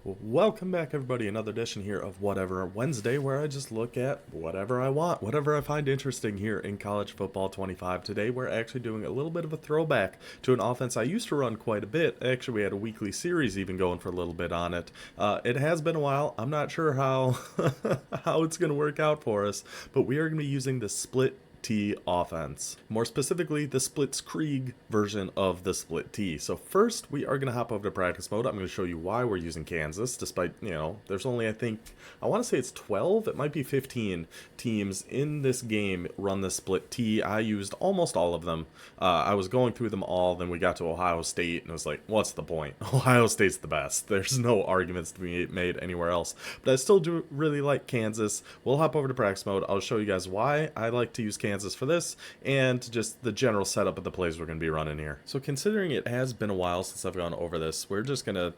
Welcome back, everybody. Another edition here of Whatever Wednesday, where I just look at whatever I want, whatever I find interesting here in college football 25. Today, we're actually doing a little bit of a throwback to an offense I used to run quite a bit. Actually, we had a weekly series even going for a little bit on it. It has been a while. I'm not sure how how it's going to work out for us, but we are going to be using the Split T offense. More specifically, the Splitskrieg version of the Split T. So first, we are going to hop over to practice mode. I'm going to show you why we're using Kansas, despite, there's only, I want to say it's 12, it might be 15 teams in this game run the Split T. I used almost all of them. I was going through them all, then we got to Ohio State, and it was like, what's the point? Ohio State's the best. There's no arguments to be made anywhere else. But I still do really like Kansas. We'll hop over to practice mode. I'll show you guys why I like to use Kansas for this, and just the general setup of the plays we're going to be running here. So considering it has been a while since I've gone over this, we're just going to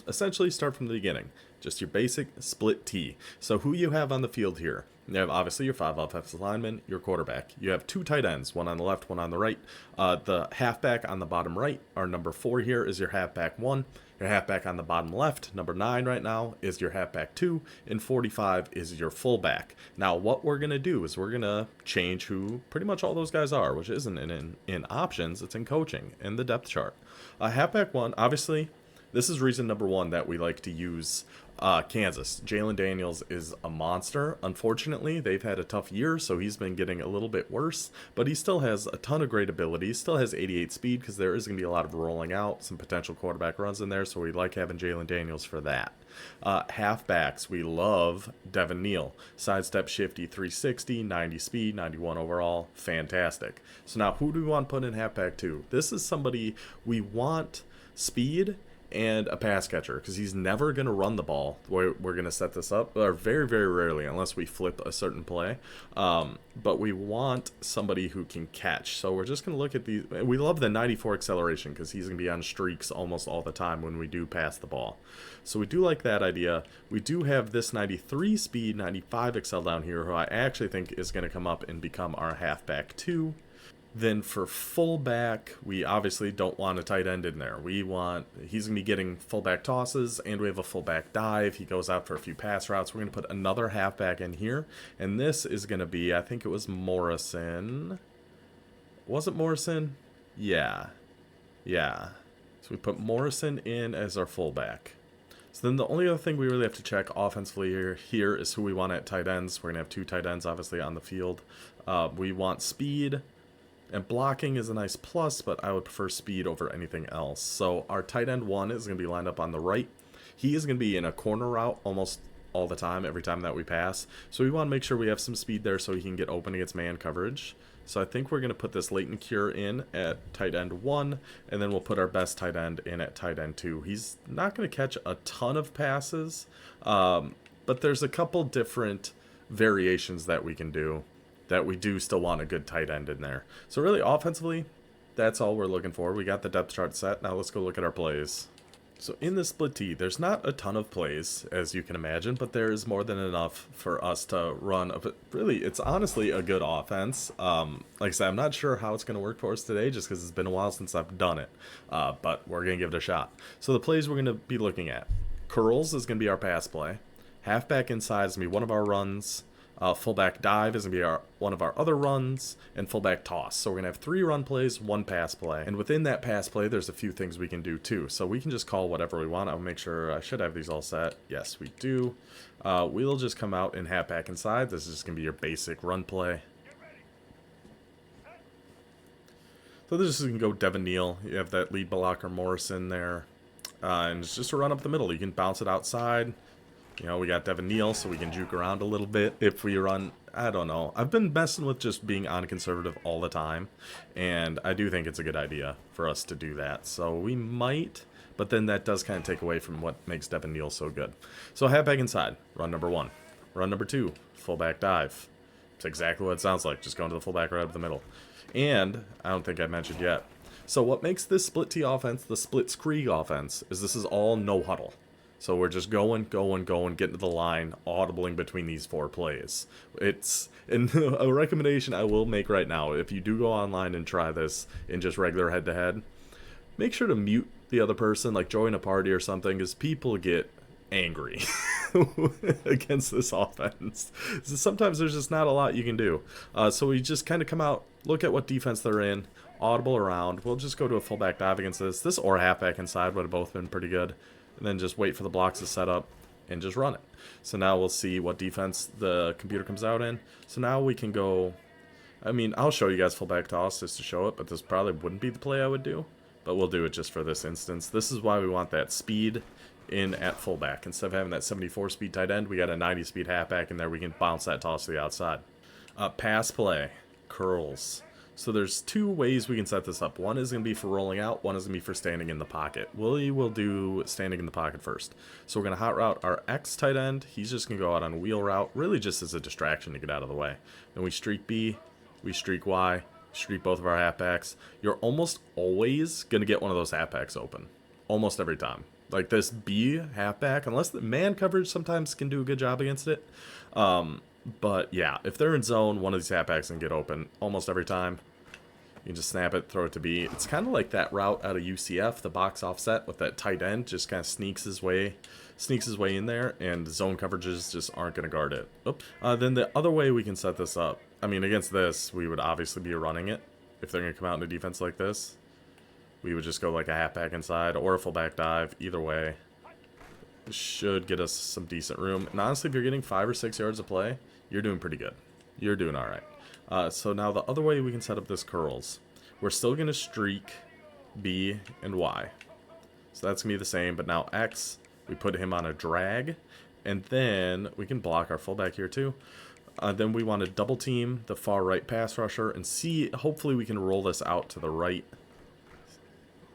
essentially start from the beginning. Just your basic Split T. So who you have on the field here? You have obviously your 5 offensive linemen, your quarterback. You have 2 tight ends, one on the left, one on the right. The halfback on the bottom right, our number 4 here is your halfback 1. Your halfback on the bottom left, number 9 right now, is your halfback 2, and 45 is your fullback. Now, what we're going to do is we're going to change who pretty much all those guys are, which isn't in options, it's in coaching, in the depth chart. Halfback 1, obviously, this is reason number 1 that we like to use Kansas. Jalen Daniels is a monster. Unfortunately, they've had a tough year, so he's been getting a little bit worse, but he still has a ton of great ability. He still has 88 speed because there is going to be a lot of rolling out, some potential quarterback runs in there, so we like having Jalen Daniels for that. Halfbacks, we love Devin Neal. Sidestep shifty 360, 90 speed, 91 overall. Fantastic. So now who do we want to put in halfback 2? This is somebody we want speed and a pass catcher, because he's never going to run the ball. We're going to set this up, or very, very rarely, unless we flip a certain play. But we want somebody who can catch. So we're just going to look at these. We love the 94 acceleration, because he's going to be on streaks almost all the time when we do pass the ball. So we do like that idea. We do have this 93 speed, 95 excel down here, who I actually think is going to come up and become our halfback 2. Then for fullback, we obviously don't want a tight end in there. He's going to be getting fullback tosses, and we have a fullback dive. He goes out for a few pass routes. We're going to put another halfback in here, and this is going to be, I think it was Morrison. Was it Morrison? Yeah. So we put Morrison in as our fullback. So then the only other thing we really have to check offensively here is who we want at tight ends. We're going to have 2 tight ends, obviously, on the field. We want speed. And blocking is a nice plus, but I would prefer speed over anything else. So our tight end 1 is going to be lined up on the right. He is going to be in a corner route almost all the time, every time that we pass. So we want to make sure we have some speed there so he can get open against man coverage. So I think we're going to put this latent cure in at tight end 1, and then we'll put our best tight end in at tight end 2. He's not going to catch a ton of passes, but there's a couple different variations that we can do, that we do still want a good tight end in there. So really, offensively, that's all we're looking for. We got the depth chart set. Now let's go look at our plays. So in the Split T, there's not a ton of plays, as you can imagine, but there is more than enough for us to run. Really, it's honestly a good offense. Like I said, I'm not sure how it's going to work for us today, just because it's been a while since I've done it. But we're going to give it a shot. So the plays we're going to be looking at. Curls is going to be our pass play. Halfback inside is going to be one of our runs. Fullback dive is going to be one of our other runs, and fullback toss. So we're going to have 3 run plays, 1 pass play. And within that pass play, there's a few things we can do too. So we can just call whatever we want. I'll make sure I should have these all set. Yes, we do. We'll just come out and halfback inside. This is just going to be your basic run play. So this is going to go Devin Neal. You have that lead blocker Morrison there. And it's just a run up the middle. You can bounce it outside. We got Devin Neal, so we can juke around a little bit if we run. I don't know. I've been messing with just being on conservative all the time, and I do think it's a good idea for us to do that. So we might, but then that does kind of take away from what makes Devin Neal so good. So halfback inside, run number 1. Run number 2, fullback dive. It's exactly what it sounds like, just going to the fullback right up the middle. And I don't think I mentioned yet. So what makes this Split T offense the Splitskrieg offense is this is all no huddle. So we're just going, getting to the line, audibling between these 4 plays. It's a recommendation I will make right now. If you do go online and try this in just regular head-to-head, make sure to mute the other person, like join a party or something, because people get angry against this offense. So sometimes there's just not a lot you can do. So we just kind of come out, look at what defense they're in, audible around. We'll just go to a fullback dive against this or a halfback inside would have both been pretty good. And then just wait for the blocks to set up and just run it. So now we'll see what defense the computer comes out in. So now we can go, I mean, I'll show you guys fullback toss just to show it, but this probably wouldn't be the play I would do. But we'll do it just for this instance. This is why we want that speed in at fullback. Instead of having that 74 speed tight end, we got a 90 speed halfback in there. We can bounce that toss to the outside. Pass play, curls. So there's two ways we can set this up. One is going to be for rolling out. One is going to be for standing in the pocket. Willie will do standing in the pocket first. So we're going to hot route our X tight end. He's just going to go out on wheel route, really just as a distraction to get out of the way. Then we streak B, we streak Y, streak both of our halfbacks. You're almost always going to get one of those halfbacks open. Almost every time. Like this B halfback, unless the man coverage sometimes can do a good job against it. But yeah, if they're in zone, one of these halfbacks can get open almost every time. You can just snap it, throw it to B. It's kind of like that route out of UCF, the box offset with that tight end, just kind of sneaks his way in there, and zone coverages just aren't going to guard it. Oops. Then the other way we can set this up, I mean, against this, we would obviously be running it. If they're going to come out in a defense like this, we would just go like a halfback inside or a fullback dive. Either way, should get us some decent room. And honestly, if you're getting 5 or 6 yards of play, you're doing pretty good. You're doing all right. So now the other way we can set up this curls, we're still going to streak B and Y. So that's going to be the same, but now X, we put him on a drag, and then we can block our fullback here too. Then we want to double team the far right pass rusher and see, hopefully we can roll this out to the right.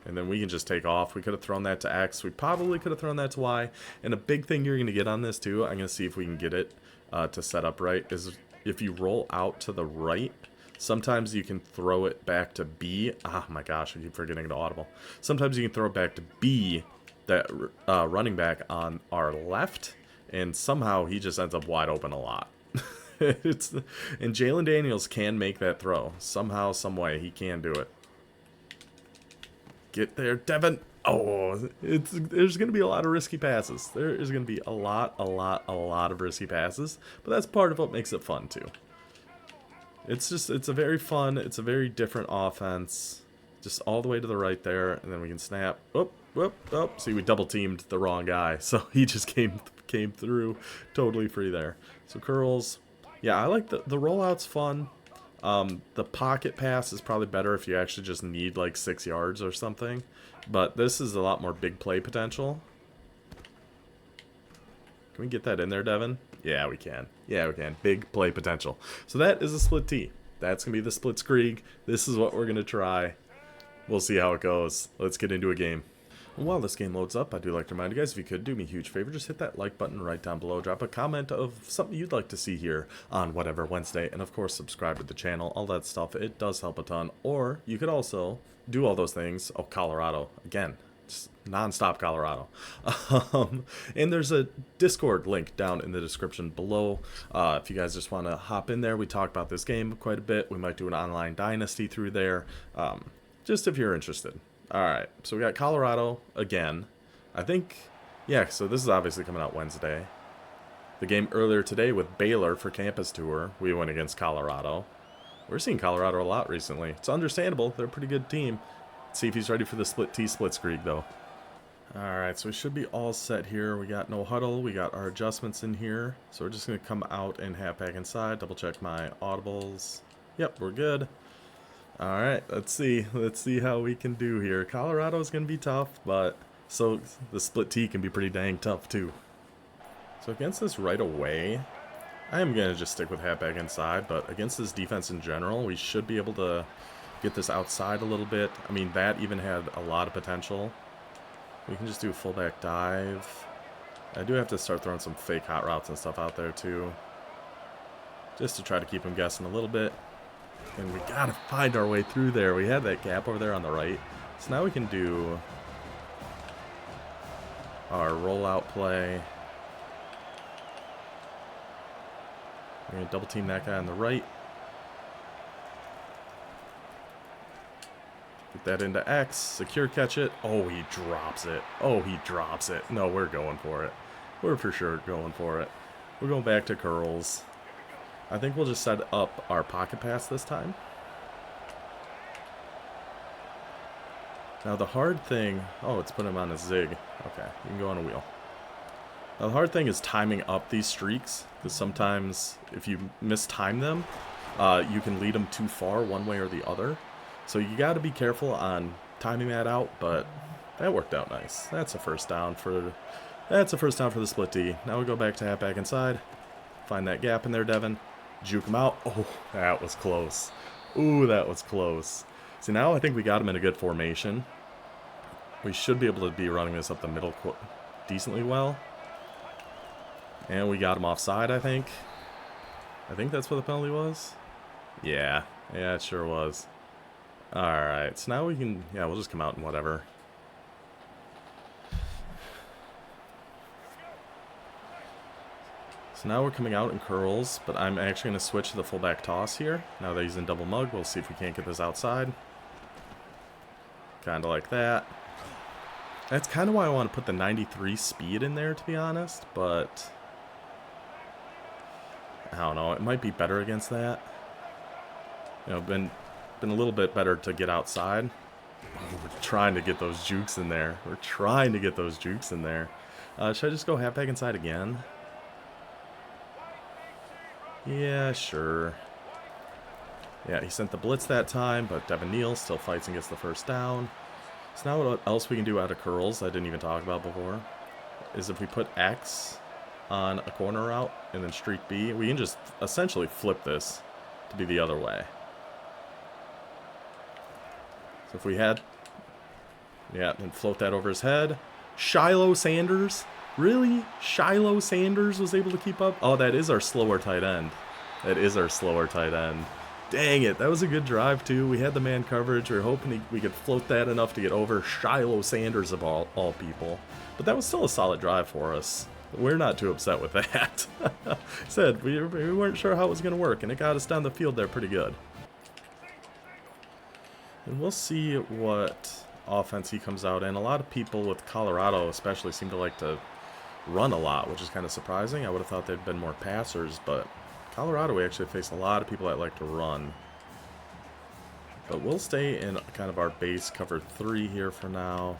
And then we can just take off. We could have thrown that to X. We probably could have thrown that to Y. And a big thing you're going to get on this too, I'm going to see if we can get it to set up right, is if you roll out to the right, sometimes you can throw it back to B. Ah, my gosh, I keep forgetting to audible. Sometimes you can throw it back to B, that running back on our left, and somehow he just ends up wide open a lot. And Jalen Daniels can make that throw. Somehow, some way, he can do it. Get there, Devin. Oh, there's going to be a lot of risky passes. There is going to be a lot of risky passes. But that's part of what makes it fun, too. It's a very fun, it's a very different offense. Just all the way to the right there, and then we can snap. Oh. See, we double teamed the wrong guy, so he just came through totally free there. So curls. Yeah, I like the rollout's fun. The pocket pass is probably better if you actually just need like 6 yards or something. But this is a lot more big play potential. Can we get that in there, Devin? Yeah, we can. Yeah, we can. Big play potential. So that is a split T. That's going to be the Splitskrieg. This is what we're going to try. We'll see how it goes. Let's get into a game. And while this game loads up, I do like to remind you guys, if you could do me a huge favor, just hit that like button right down below. Drop a comment of something you'd like to see here on whatever Wednesday. And of course, subscribe to the channel. All that stuff. It does help a ton. Or you could also do all those things. Oh, Colorado. Again. Non-stop Colorado. And there's a Discord link down in the description below. If you guys just want to hop in there, we talk about this game quite a bit. We might do an online dynasty through there, just if you're interested. All right, so we got Colorado again. I think, yeah, so this is obviously coming out Wednesday. The game earlier today with Baylor for Campus Tour, we went against Colorado. We're seeing Colorado a lot recently. It's understandable. They're a pretty good team. Let's see if he's ready for the Split T Splitskrieg, though. Alright, so we should be all set here. We got no huddle. We got our adjustments in here. So we're just going to come out and halfback inside. Double check my audibles. Yep, we're good. Alright, let's see. Let's see how we can do here. Colorado is going to be tough, but so the Split T can be pretty dang tough, too. So against this right away, I am going to just stick with halfback inside, but against this defense in general, we should be able to get this outside a little bit. I mean, that even had a lot of potential. We can just do a fullback dive. I do have to start throwing some fake hot routes and stuff out there too, just to try to keep him guessing a little bit. And we gotta find our way through there. We had that gap over there on the right. So now we can do our rollout play. We're gonna double team that guy on the right. Get that into X, secure catch it. Oh, he drops it. Oh, he drops it. No, we're going for it. We're for sure going for it. We're going back to curls. I think we'll just set up our pocket pass this time. Now the hard thing... Oh, it's putting him on a zig. Okay, you can go on a wheel. Now the hard thing is timing up these streaks, because sometimes if you mistime them, you can lead them too far one way or the other. So you got to be careful on timing that out, but that worked out nice. That's a first down for the split T. Now we go back to halfback inside. Find that gap in there, Devin. Juke him out. Oh, that was close. Ooh, that was close. See, now I think we got him in a good formation. We should be able to be running this up the middle decently well. And we got him offside, I think. I think that's what the penalty was. Yeah, it sure was. Alright, so now we can... Yeah, we'll just come out and whatever. So now we're coming out in curls, but I'm actually going to switch to the fullback toss here. Now that he's in double mug, we'll see if we can't get this outside. Kind of like that. That's kind of why I want to put the 93 speed in there, to be honest, but... I don't know, it might be better against that. You know, been a little bit better to get outside. Oh, we're trying to get those jukes in there. Should I just go halfback inside again? Yeah, sure. Yeah, he sent the blitz that time, but Devin Neal still fights and gets the first down. So now what else we can do out of curls I didn't even talk about before is if we put X on a corner route and then streak B, we can just essentially flip this to be the other way. So if we had... Yeah, and float that over his head. Shiloh Sanders? Really? Shiloh Sanders was able to keep up? Oh, that is our slower tight end. Dang it, that was a good drive too. We had the man coverage. We were hoping we could float that enough to get over Shiloh Sanders of all people. But that was still a solid drive for us. We're not too upset with that. Said, we weren't sure how it was going to work, and it got us down the field there pretty good. And we'll see what offense he comes out in. A lot of people with Colorado especially seem to like to run a lot, which is kind of surprising. I would have thought they'd been more passers, but Colorado, we actually face a lot of people that like to run. But we'll stay in kind of our base cover 3 here for now.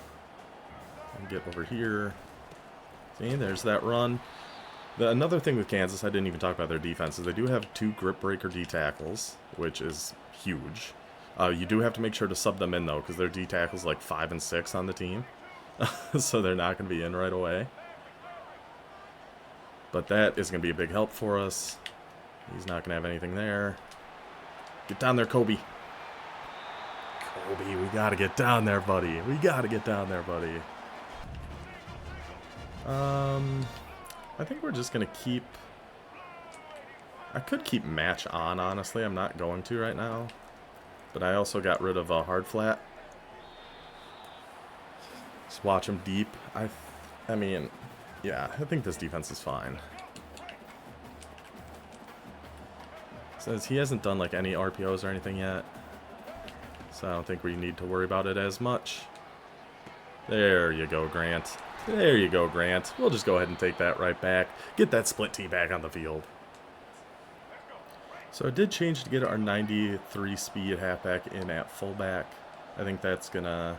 And get over here. See, there's that run. Another thing with Kansas, I didn't even talk about their defense, is they do have 2 grip breaker D tackles, which is huge. You do have to make sure to sub them in, though, because their D tackle's like 5 and 6 on the team. So they're not going to be in right away. But that is going to be a big help for us. He's not going to have anything there. Get down there, Kobe. Kobe, we got to get down there, buddy. I think we're just going to keep... I could keep match on, honestly. I'm not going to right now. But I also got rid of a hard flat. Just watch him deep. I mean, yeah, I think this defense is fine. Says he hasn't done like any RPOs or anything yet. So I don't think we need to worry about it as much. There you go, Grant. We'll just go ahead and take that right back. Get that split T back on the field. So I did change to get our 93 speed halfback in at fullback. I think that's gonna,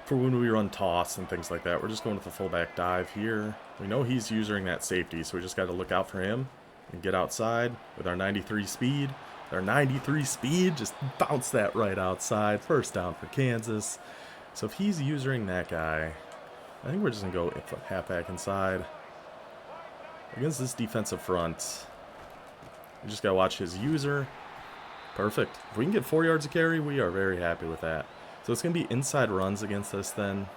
for when we run toss and things like that, we're just going with the fullback dive here. We know he's using that safety, so we just got to look out for him and get outside with our 93 speed. Just bounce that right outside. First down for Kansas. So if he's using that guy, I think we're just going to go halfback inside. Against this defensive front, we just got to watch his user. Perfect. If we can get 4 yards of carry, we are very happy with that. So it's going to be inside runs against us then.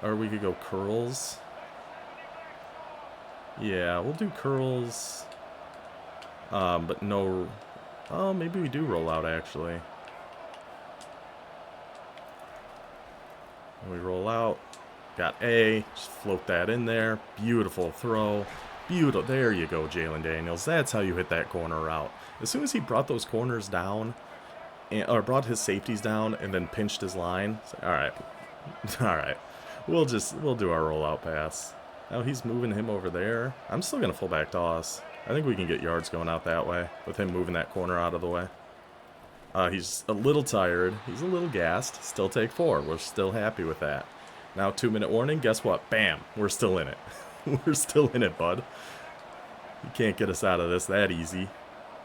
Or we could go curls. Yeah, we'll do curls. But no... Oh, maybe we do roll out, actually. And we roll out. Got A. Just float that in there. Beautiful throw. Beautiful. There you go, Jalen Daniels. That's how you hit that corner route. As soon as he brought those corners down, or brought his safeties down and then pinched his line, all right. We'll do our rollout pass. Now he's moving him over there. I'm still going to fullback toss. I think we can get yards going out that way with him moving that corner out of the way. He's a little tired. He's a little gassed. Still take 4. We're still happy with that. Now 2-minute warning. Guess what? Bam. We're still in it. We're still in it, bud. You can't get us out of this that easy.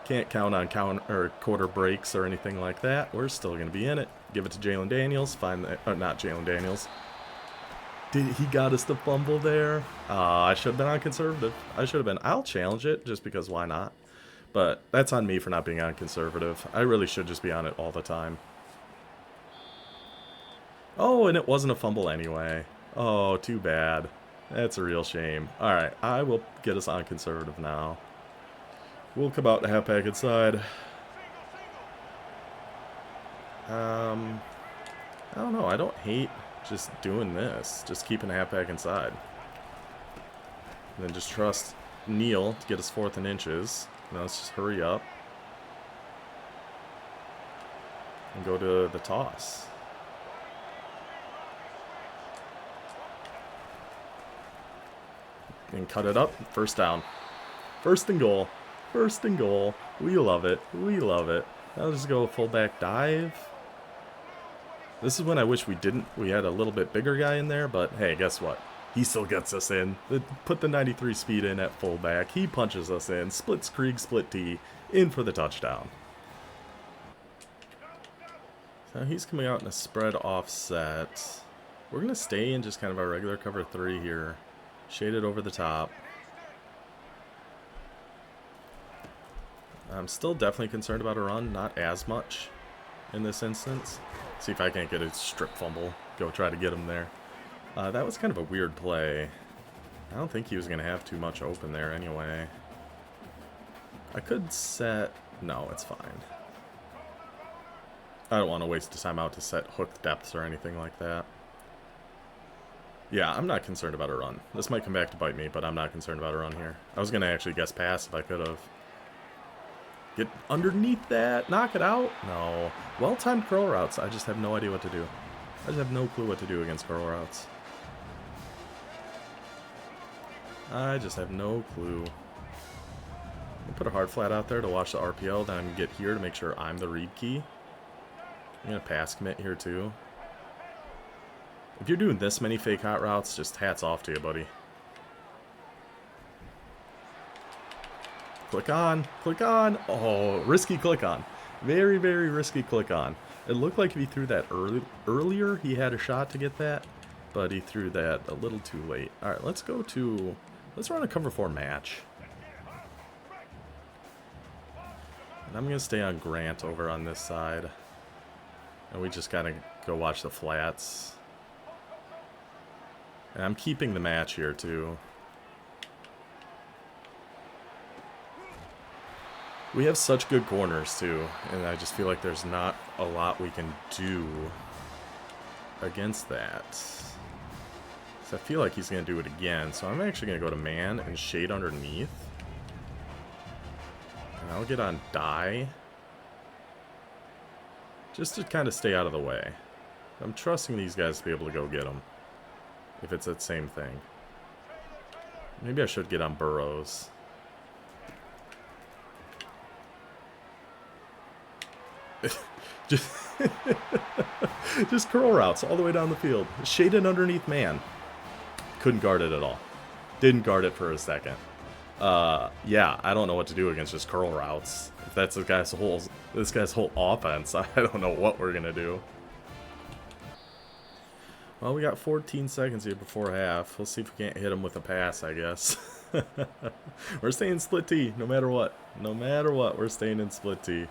Can't count on quarter breaks or anything like that. We're still going to be in it. Give it to Jalen Daniels. Find that. Not Jalen Daniels. He got us the fumble there? I should have been on conservative. I should have been. I'll challenge it just because why not? But that's on me for not being on conservative. I really should just be on it all the time. Oh, and it wasn't a fumble anyway. Oh, too bad. That's a real shame. Alright, I will get us on conservative now. We'll come out to halfback inside. I don't know. I don't hate just doing this. Just keeping halfback inside. And then just trust Neil to get us 4th and inches. Now let's just hurry up. And go to the toss. And cut it up. First down. 1st and goal. 1st and goal. We love it. We love it. Now just go fullback dive. This is when I wish we had a little bit bigger guy in there, but hey, guess what? He still gets us in. Put the 93 speed in at fullback. He punches us in. Splitskrieg, split T, in for the touchdown. So he's coming out in a spread offset. We're going to stay in just kind of our regular cover 3 here. Shaded over the top. I'm still definitely concerned about a run, not as much in this instance. See if I can't get a strip fumble. Go try to get him there. That was kind of a weird play. I don't think he was going to have too much open there anyway. I could set... No, it's fine. I don't want to waste the time out to set hook depths or anything like that. Yeah, I'm not concerned about a run. This might come back to bite me, but I'm not concerned about a run here. I was going to actually guess pass if I could have. Get underneath that. Knock it out. No. Well-timed curl routes. I just have no idea what to do. I just have no clue what to do against curl routes. I just have no clue. I'll put a hard flat out there to watch the RPL. Then I'm going to get here to make sure I'm the read key. I'm going to pass commit here too. If you're doing this many fake hot routes, just hats off to you, buddy. Click on. Click on. Oh, risky click on. Very, very risky click on. It looked like if he threw that earlier, he had a shot to get that. But he threw that a little too late. Alright, let's go to... Let's run a cover 4 match. And I'm going to stay on Grant over on this side. And we just gotta go watch the flats. And I'm keeping the match here too. We have such good corners too, and I just feel like there's not a lot we can do against that. So I feel like he's going to do it again, so I'm actually going to go to man and shade underneath. And I'll get on die. Just to kind of stay out of the way. I'm trusting these guys to be able to go get them. If it's that same thing. Maybe I should get on Burrows. just curl routes all the way down the field. Shaded underneath man. Couldn't guard it at all. Didn't guard it for a second. Yeah, I don't know what to do against just curl routes. If that's this guy's whole offense, I don't know what we're gonna do. Well, we got 14 seconds here before half. We'll see if we can't hit him with a pass, I guess. We're staying split T, no matter what. No matter what, we're staying in split T.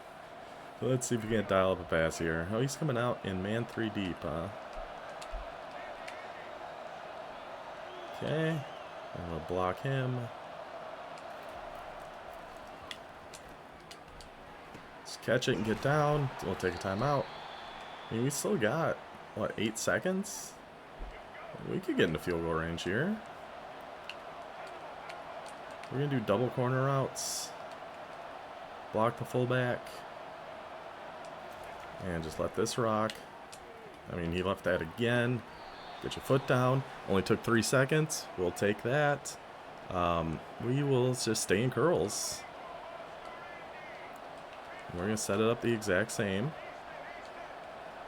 So let's see if we can't dial up a pass here. Oh, he's coming out in man 3 deep, huh? Okay. And we'll block him. Let's catch it and get down. We'll take a timeout. I mean, we still got, what, 8 seconds? We could get into field goal range here. We're going to do double corner routes. Block the fullback. And just let this rock. I mean, he left that again. Get your foot down. Only took 3 seconds. We'll take that. We will just stay in curls. We're going to set it up the exact same.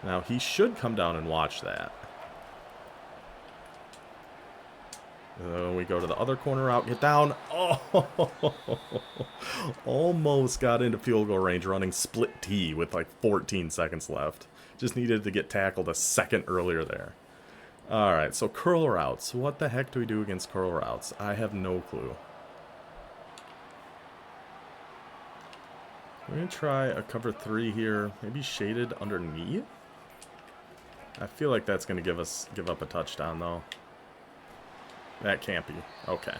Now, he should come down and watch that. We go to the other corner route, get down. Oh, almost got into field goal range running split T with like 14 seconds left. Just needed to get tackled a second earlier there. All right, so curl routes. What the heck do we do against curl routes? I have no clue. We're going to try a cover 3 here, maybe shaded underneath. I feel like that's going to give up a touchdown though. That can't be. Okay.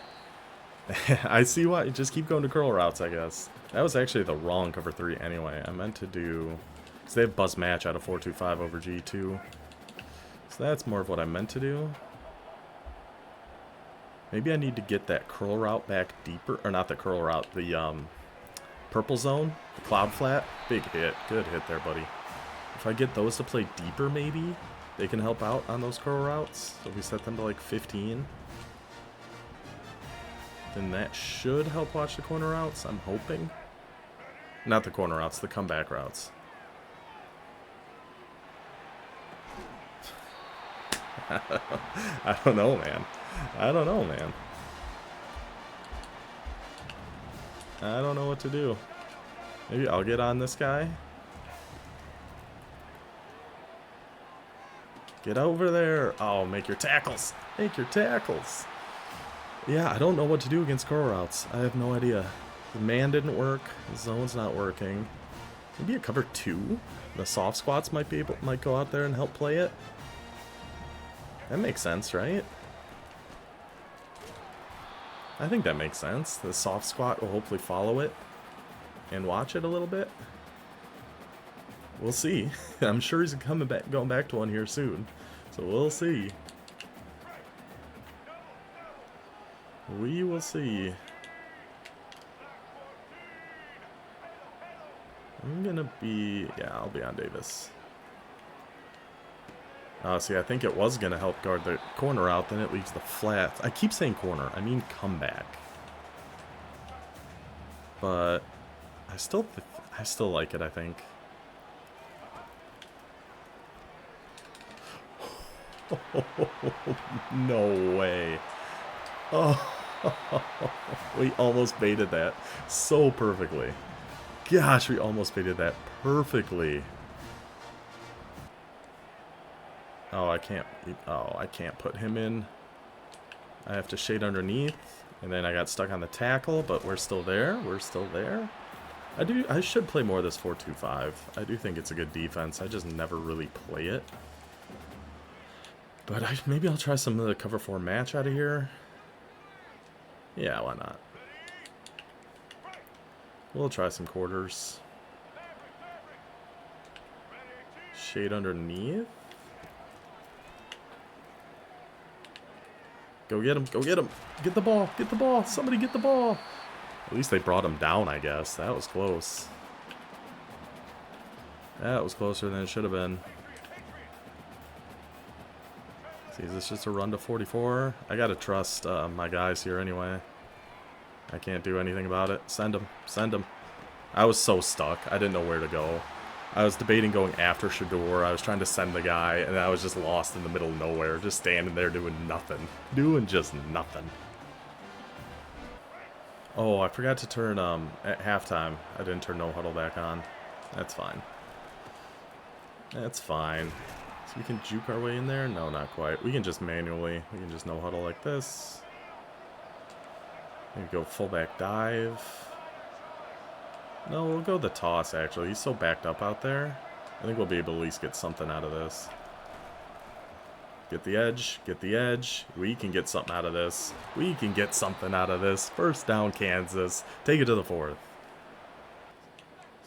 I see why. Just keep going to curl routes, I guess. That was actually the wrong cover 3 anyway. I meant to do... Because they have buzz match out of 4-2-5 over G2. So that's more of what I meant to do. Maybe I need to get that curl route back deeper. Or not the curl route. The purple zone. The cloud flat. Big hit. Good hit there, buddy. If I get those to play deeper, maybe they can help out on those curl routes. So we set them to like 15. Then that should help watch the corner routes, I'm hoping. Not the corner routes, the comeback routes. I don't know, man. I don't know, man. I don't know what to do. Maybe I'll get on this guy. Get over there. Oh, make your tackles. Make your tackles. Yeah, I don't know what to do against curl routes. I have no idea. The man didn't work. The zone's not working. Maybe a cover 2. The soft squats might go out there and help play it. That makes sense, right? I think that makes sense. The soft squat will hopefully follow it and watch it a little bit. We'll see. I'm sure he's going back to one here soon. So we'll see. We will see. I'm gonna be... Yeah, I'll be on Davis. See, I think it was gonna help guard the corner out, then it leaves the flat. I keep saying corner, I mean comeback. But I still like it, I think. No way. Oh. We almost baited that so perfectly. Gosh, we almost baited that perfectly. Oh, I can't put him in. I have to shade underneath, and then I got stuck on the tackle, but we're still there. We're still there. I should play more of this 4-2-5. I do think it's a good defense. I just never really play it. But maybe I'll try some of the cover 4 match out of here. Yeah, why not? We'll try some quarters. Shade underneath. Go get him, go get him. Get the ball, get the ball. Somebody get the ball. At least they brought him down, I guess. That was close. That was closer than it should have been. See, is this just a run to 44? I gotta trust my guys here anyway. I can't do anything about it. Send him. Send him. I was so stuck. I didn't know where to go. I was debating going after Shador. I was trying to send the guy, and I was just lost in the middle of nowhere. Just standing there doing nothing. Doing just nothing. Oh, I forgot to turn, at halftime, I didn't turn no huddle back on. That's fine. That's fine. So we can juke our way in there? No, not quite. We can just manually. We can just no huddle like this. Maybe go fullback dive. No, we'll go the toss, actually. He's so backed up out there. I think we'll be able to at least get something out of this. Get the edge. Get the edge. We can get something out of this. We can get something out of this. First down, Kansas. Take it to the 4th.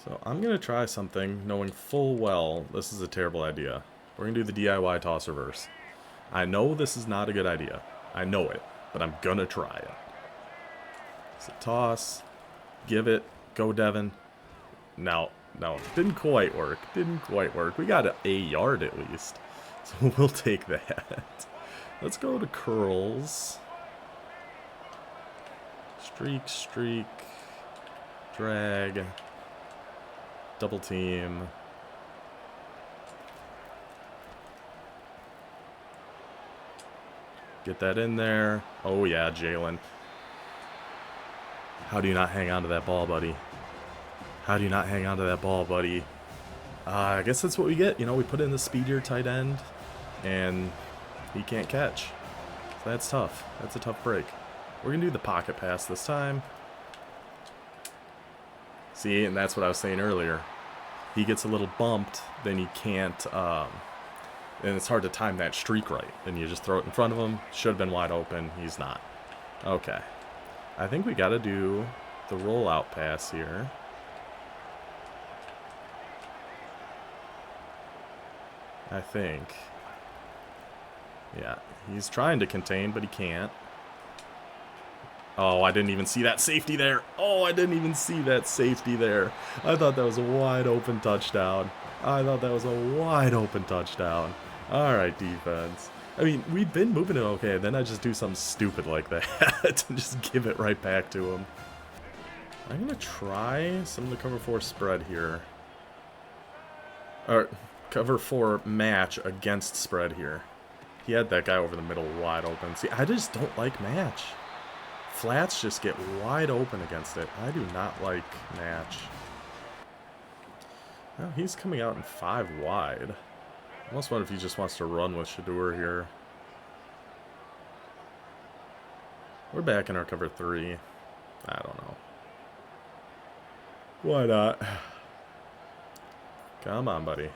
So I'm going to try something, knowing full well this is a terrible idea. We're going to do the DIY toss reverse. I know this is not a good idea. I know it. But I'm going to try it. So toss. Give it. Go, Devin. No. Didn't quite work. Didn't quite work. We got a yard at least. So we'll take that. Let's go to curls. Streak, streak, drag, double team. Get that in there. Oh yeah, Jalen. How do you not hang on to that ball, buddy? How do you not hang on to that ball, buddy? I guess that's what we get. You know, we put in the speedier tight end, and he can't catch. So that's tough. That's a tough break. We're going to do the pocket pass this time. See, and that's what I was saying earlier. He gets a little bumped, then he can't, and it's hard to time that streak right. Then you just throw it in front of him. Should have been wide open. He's not. Okay. I think we got to do the rollout pass here. I think. Yeah, he's trying to contain, but he can't. Oh, I didn't even see that safety there. Oh, I didn't even see that safety there. I thought that was a wide open touchdown. I thought that was a wide open touchdown. All right, defense. I mean, we've been moving it okay. Then I just do something stupid like that and just give it right back to him. I'm going to try some of the cover 4 spread here. Or cover 4 match against spread here. He had that guy over the middle wide open. See, I just don't like match. Flats just get wide open against it. I do not like match. Well, he's coming out in 5 wide. I almost wonder if he just wants to run with Shadur here. We're back in our cover 3. I don't know. Why not? Come on, buddy.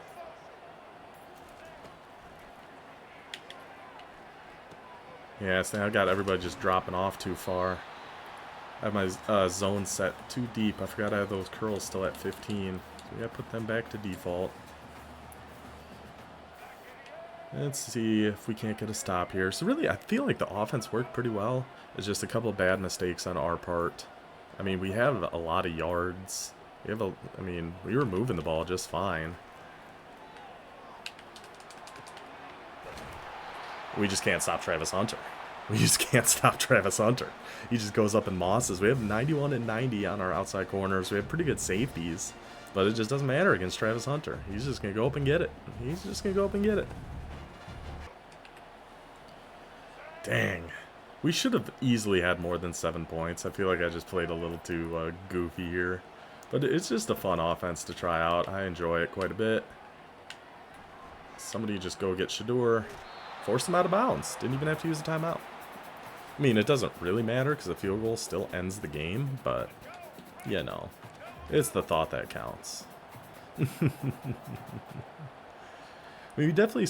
Yeah, so I got everybody just dropping off too far. I have my zone set too deep. I forgot I have those curls still at 15. So we gotta put them back to default. Let's see if we can't get a stop here. So really, I feel like the offense worked pretty well. It's just a couple of bad mistakes on our part. I mean, we have a lot of yards. We have I mean, we were moving the ball just fine. We just can't stop Travis Hunter. We just can't stop Travis Hunter. He just goes up and mosses. We have 91 and 90 on our outside corners. We have pretty good safeties. But it just doesn't matter against Travis Hunter. He's just going to go up and get it. He's just going to go up and get it. Dang. We should have easily had more than 7 points. I feel like I just played a little too goofy here. But it's just a fun offense to try out. I enjoy it quite a bit. Somebody just go get Shadur. Force him out of bounds. Didn't even have to use a timeout. I mean, it doesn't really matter because the field goal still ends the game, but, you know, it's the thought that counts. We definitely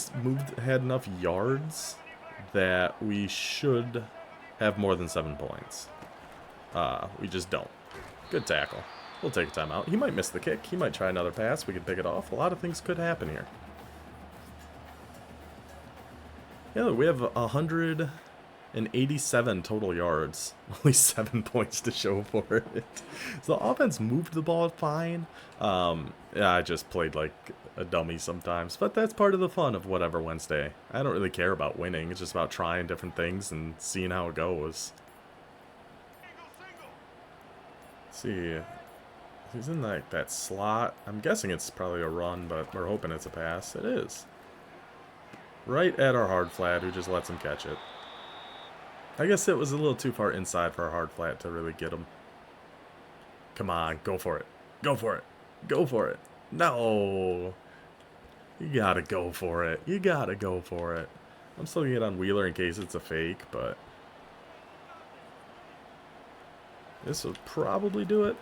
had enough yards that we should have more than 7 points. We just don't. Good tackle. We'll take a timeout. He might miss the kick. He might try another pass. We could pick it off. A lot of things could happen here. Yeah, we have 187 total yards. Only 7 points to show for it. So the offense moved the ball fine. Yeah, I just played like a dummy sometimes. But that's part of the fun of whatever Wednesday. I don't really care about winning. It's just about trying different things and seeing how it goes. Let's see. He's in like that slot. I'm guessing it's probably a run, but we're hoping it's a pass. It is. Right at our hard flat, who just lets him catch it. I guess it was a little too far inside for our hard flat to really get him. Come on, go for it. Go for it. Go for it. No. You gotta go for it. You gotta go for it. I'm still gonna get on Wheeler in case it's a fake, but this will probably do it.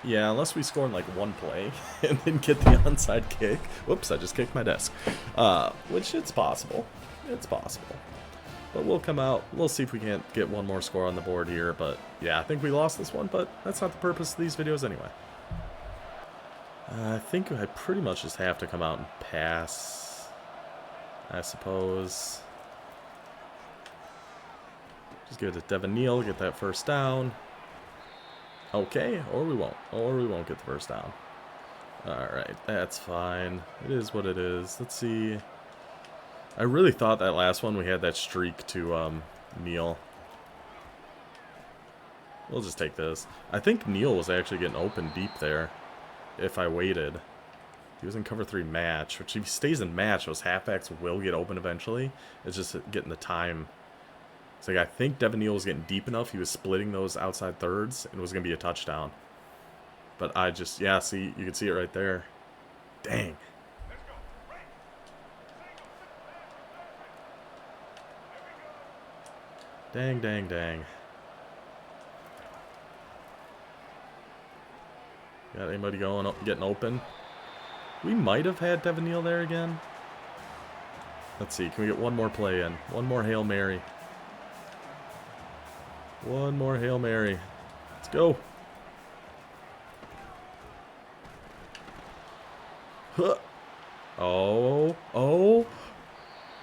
Yeah, unless we score in like one play and then get the onside kick. Whoops, I just kicked my desk. Which it's possible. It's possible. But we'll come out. We'll see if we can't get one more score on the board here. But yeah, I think we lost this one, but that's not the purpose of these videos anyway. I think I pretty much just have to come out and pass, I suppose. Just give it to Devin Neal, get that first down. Okay, or we won't. Or we won't get the first down. Alright, that's fine. It is what it is. Let's see. I really thought that last one we had that streak to Neal. We'll just take this. I think Neal was actually getting open deep there if I waited. He was in cover 3 match, which if he stays in match, those halfbacks will get open eventually. It's just getting the time. It's like I think Devin Neal was getting deep enough. He was splitting those outside thirds, and it was going to be a touchdown. But I just, yeah, see, you can see it right there. Dang. Dang, dang, dang. Got anybody going, getting open? We might have had Devin Neal there again. Let's see, can we get one more play in? One more Hail Mary. One more Hail Mary. Let's go. Huh. Oh.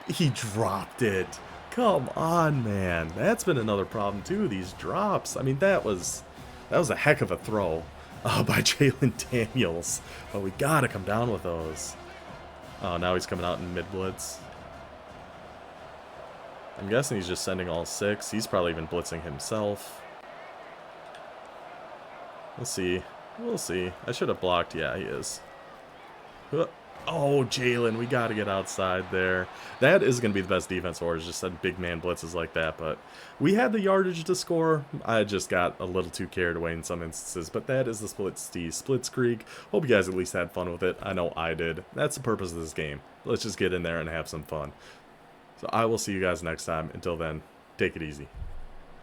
He dropped it. Come on, man. That's been another problem, too, these drops. I mean, that was a heck of a throw by Jalen Daniels. But we got to come down with those. Oh, now he's coming out in mid-blitz. I'm guessing he's just sending all 6. He's probably even blitzing himself. We'll see. We'll see. I should have blocked. Yeah, he is. Oh, Jalen, we got to get outside there. That is going to be the best defense for us, just send big man blitzes like that. But we had the yardage to score. I just got a little too carried away in some instances. But that is the Split T Splitskrieg. Hope you guys at least had fun with it. I know I did. That's the purpose of this game. Let's just get in there and have some fun. So I will see you guys next time. Until then, take it easy.